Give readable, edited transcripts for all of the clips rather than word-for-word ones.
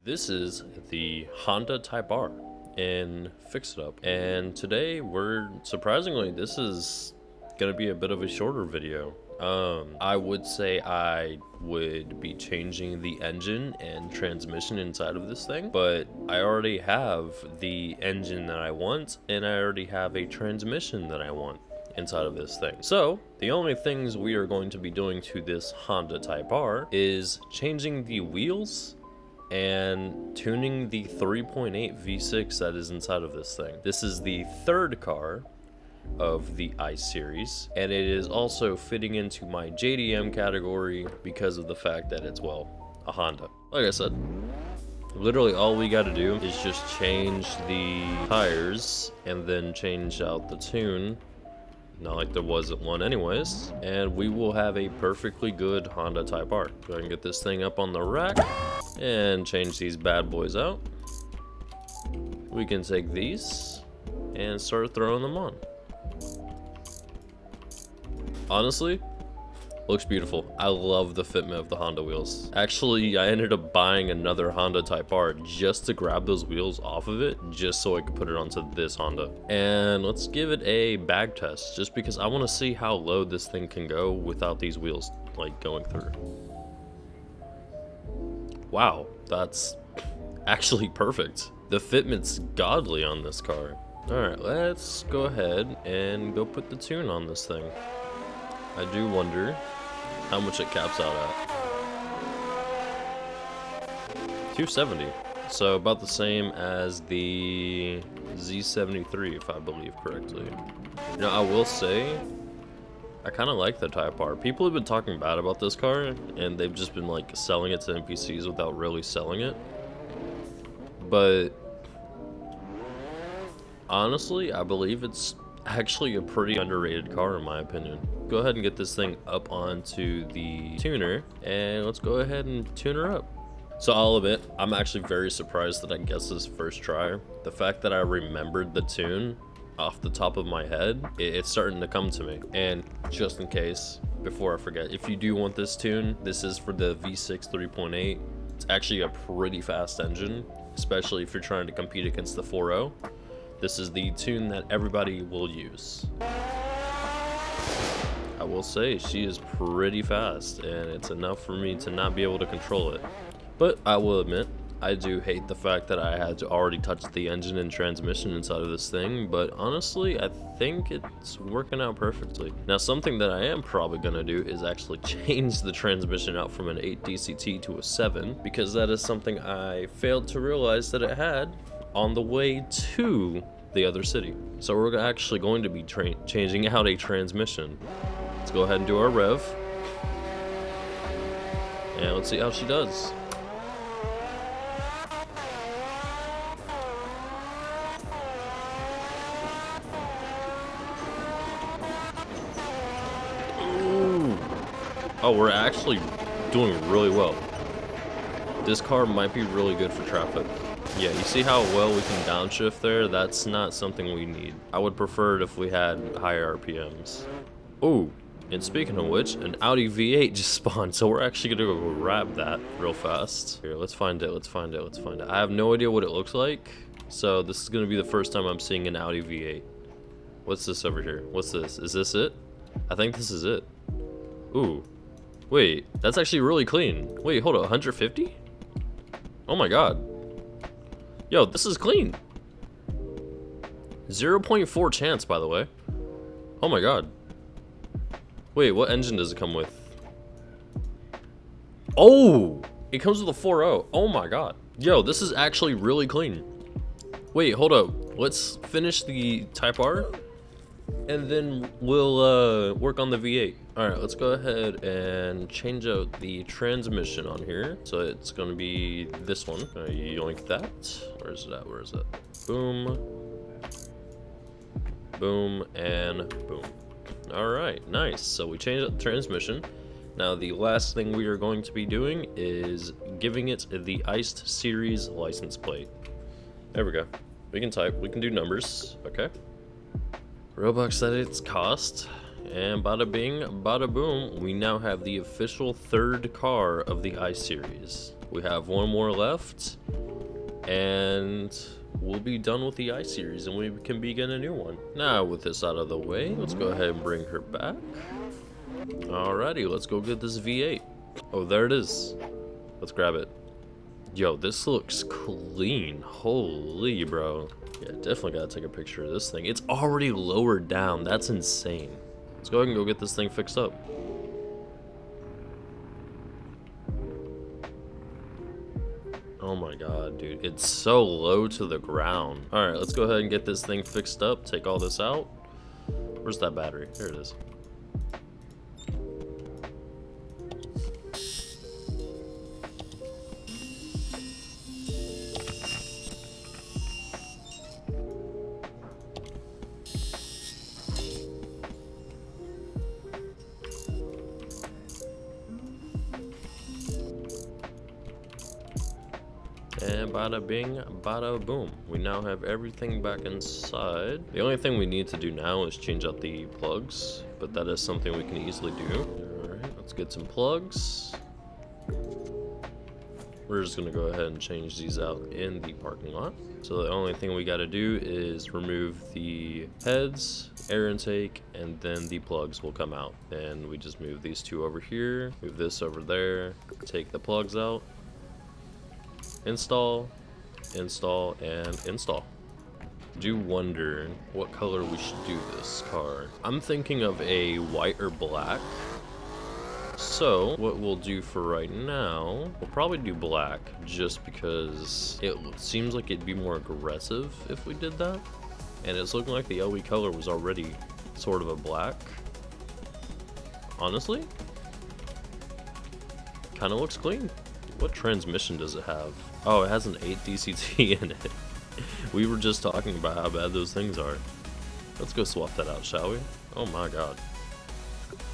This is the Honda Type R in Fixitup, and today surprisingly, this is gonna be a bit of a shorter video. I would say I would be changing the engine and transmission inside of this thing, but I already have the engine that I want, and I already have a transmission that I want inside of this thing. So the only things we are going to be doing to this Honda Type R is changing the wheels and tuning the 3.8 V6 that is inside of this thing. This is the third car of the I series, and it is also fitting into my JDM category because of the fact that it's, well, a Honda. Like I said, literally all we got to do is just change the tires and then change out the tune, not like there wasn't one anyways, and we will have a perfectly good Honda Type R. Go ahead and get this thing up on the rack and change these bad boys out. We can take these and start throwing them on. Honestly, looks beautiful. I love the fitment of the Honda wheels. Actually, I ended up buying another Honda Type R just to grab those wheels off of it, just so I could put it onto this Honda. And let's give it a bag test, just because I want to see how low this thing can go without these wheels like going through. Wow, that's actually perfect. The fitment's godly on this car. Alright, let's go ahead and go put the tune on this thing. I do wonder how much it caps out at. 270. So about the same as the Z73, if I believe correctly. You know, I will say, I kind of like the Type R. People have been talking bad about this car, and they've just been like selling it to NPCs without really selling it. But honestly, I believe it's actually a pretty underrated car in my opinion. Go ahead and get this thing up onto the tuner, and let's go ahead and tune her up. So I'll admit, I'm actually very surprised that I guessed this first try. The fact that I remembered the tune off the top of my head, it's starting to come to me. And just in case, before I forget, if you do want this tune, this is for the V6 3.8. It's actually a pretty fast engine, especially if you're trying to compete against the 4.0. This is the tune that everybody will use. I will say she is pretty fast, and it's enough for me to not be able to control it. But I will admit, I do hate the fact that I had to already touch the engine and transmission inside of this thing, but honestly, I think it's working out perfectly. Now, something that I am probably gonna do is actually change the transmission out from an 8 DCT to a 7, because that is something I failed to realize that it had on the way to the other city. So we're actually going to be changing out a transmission. Let's go ahead and do our rev, and let's see how she does. Ooh. Oh, we're actually doing really well. This car might be really good for traffic. Yeah, you see how well we can downshift there? That's not something we need. I would prefer it if we had higher RPMs. Ooh, and speaking of which, an Audi V8 just spawned, so we're actually gonna go grab that real fast. Here, let's find it, let's find it, let's find it. I have no idea what it looks like, so this is gonna be the first time I'm seeing an Audi V8. What's this over here? What's this? Is this it? I think this is it. Ooh, wait, that's actually really clean. Wait, hold on, 150? Oh my god. Yo, this is clean. 0.4 chance, by the way. Oh my god. Wait, what engine does it come with? Oh! It comes with a 4.0. Oh my god. Yo, this is actually really clean. Wait, hold up. Let's finish the Type R, and then we'll work on the V8. Alright, let's go ahead and change out the transmission on here. So it's gonna be this one. Yoink that. Where is it at? Where is it? Boom. Boom, and boom. Alright, nice. So we changed out the transmission. Now the last thing we are going to be doing is giving it the Iced Series license plate. There we go. We can type, we can do numbers, okay. Roblox said its cost. And bada bing, bada boom, we now have the official third car of the I series. We have one more left, and we'll be done with the I series and we can begin a new one. Now with this out of the way, let's go ahead and bring her back. Alrighty, let's go get this V8. Oh, there it is. Let's grab it. Yo, this looks clean. Holy bro. Yeah, definitely gotta take a picture of this thing. It's already lowered down. That's insane. Let's go ahead and go get this thing fixed up. Oh my god, dude. It's so low to the ground. Alright, let's go ahead and get this thing fixed up. Take all this out. Where's that battery? Here it is. And bada bing, bada boom. We now have everything back inside. The only thing we need to do now is change out the plugs, but that is something we can easily do. Alright, let's get some plugs. We're just gonna go ahead and change these out in the parking lot. So the only thing we gotta do is remove the heads, air intake, and then the plugs will come out. And we just move these two over here, move this over there, take the plugs out. Install, install, and install. Do wonder what color we should do this car. I'm thinking of a white or black. So what we'll do for right now, we'll probably do black just because it seems like it'd be more aggressive if we did that. And it's looking like the LE color was already sort of a black. Honestly, kind of looks clean. What transmission does it have? Oh, it has an 8 DCT in it. We were just talking about how bad those things are. Let's go swap that out, shall we? Oh my god.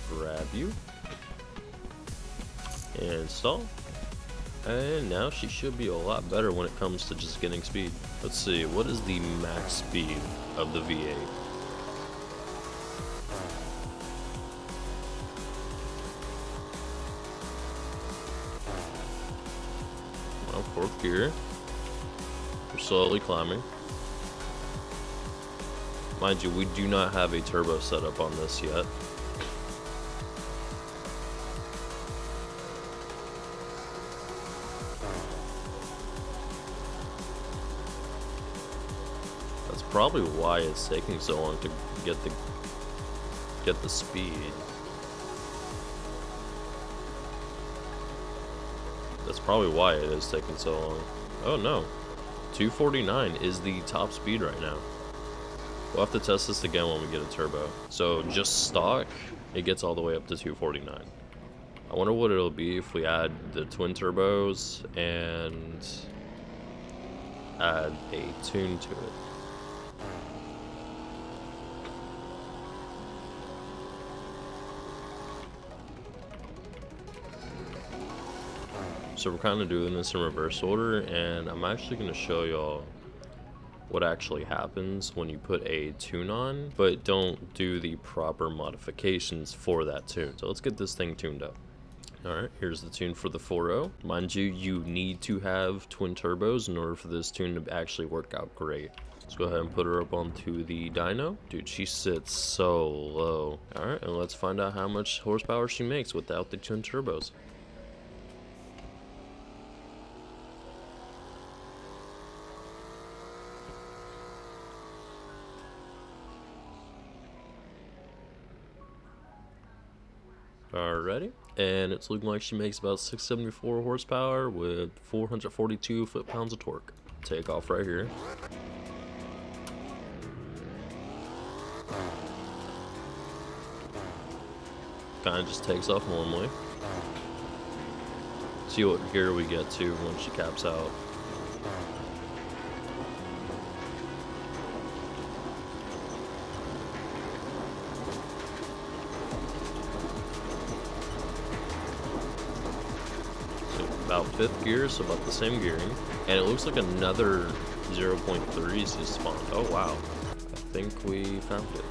Grab you. Install. And now she should be a lot better when it comes to just getting speed. Let's see, what is the max speed of the V8? Fourth gear. We're slowly climbing. Mind you, we do not have a turbo setup on this yet. That's probably why it's taking so long to get the speed. That's probably why it is taking so long. Oh no, 249 is the top speed right now. We'll have to test this again when we get a turbo. So just stock, it gets all the way up to 249. I wonder what it'll be if we add the twin turbos and add a tune to it. So we're kind of doing this in reverse order, and I'm actually going to show y'all what actually happens when you put a tune on, but don't do the proper modifications for that tune. So let's get this thing tuned up. Alright, here's the tune for the 4.0. Mind you, you need to have twin turbos in order for this tune to actually work out great. Let's go ahead and put her up onto the dyno. Dude, she sits so low. Alright, and let's find out how much horsepower she makes without the twin turbos. Alrighty, and it's looking like she makes about 674 horsepower with 442 foot-pounds of torque. Take off right here. Kind of just takes off normally. See what gear we get to when she caps out. About 5th gear, so about the same gearing. And it looks like another 0.3 just spawned. Oh wow. I think we found it.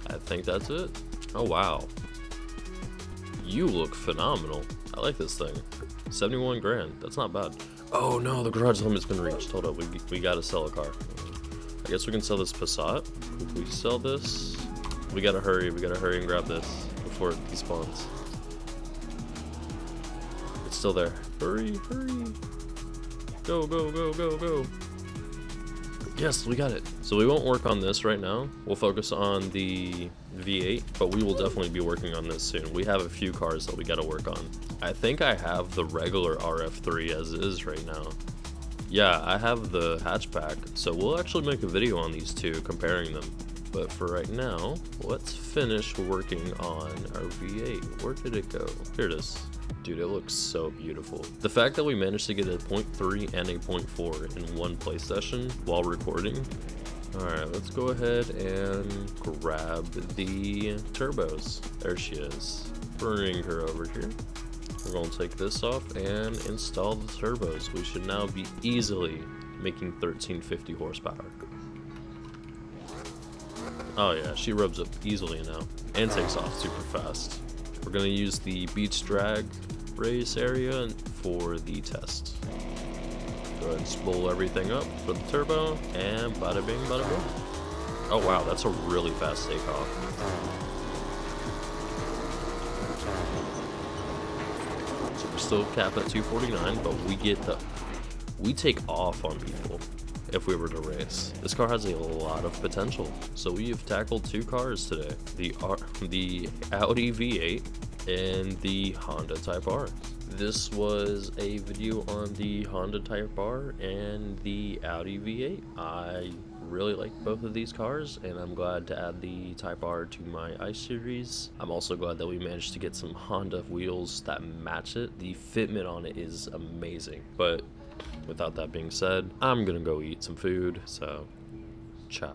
I think that's it. Oh wow, you look phenomenal. I like this thing. 71 grand, that's not bad. Oh no, the garage limit's been reached. Hold up, we gotta sell a car. I guess we can sell this Passat. If we sell this, we gotta hurry and grab this before it despawns. It's still there. Hurry, hurry. Go, go, go, go, go. Yes, we got it. So we won't work on this right now. We'll focus on the V8, but we will definitely be working on this soon. We have a few cars that we gotta work on. I think I have the regular RF3 as is right now. Yeah, I have the hatchback, so we'll actually make a video on these two, comparing them. But for right now, let's finish working on our V8. Where did it go? Here it is. Dude, it looks so beautiful. The fact that we managed to get a 0.3 and a 0.4 in one play session while recording. Alright, let's go ahead and grab the turbos. There she is. Bring her over here. We're going to take this off and install the turbos. We should now be easily making 1350 horsepower. Oh yeah, she rubs up easily now and takes off super fast. We're going to use the beach drag race area for the test. Go ahead and spool everything up for the turbo, and bada bing, bada boom. Oh wow, that's a really fast takeoff. So we're still capped at 249, but we take off on people if we were to race. This car has a lot of potential. So we have tackled two cars today: the Audi V8 and the Honda Type R. This was a video on the Honda Type R and the Audi V8. I really like both of these cars, and I'm glad to add the Type R to my I series. I'm also glad that we managed to get some Honda wheels that match it. The fitment on it is amazing. But without that being said, I'm gonna go eat some food, so ciao.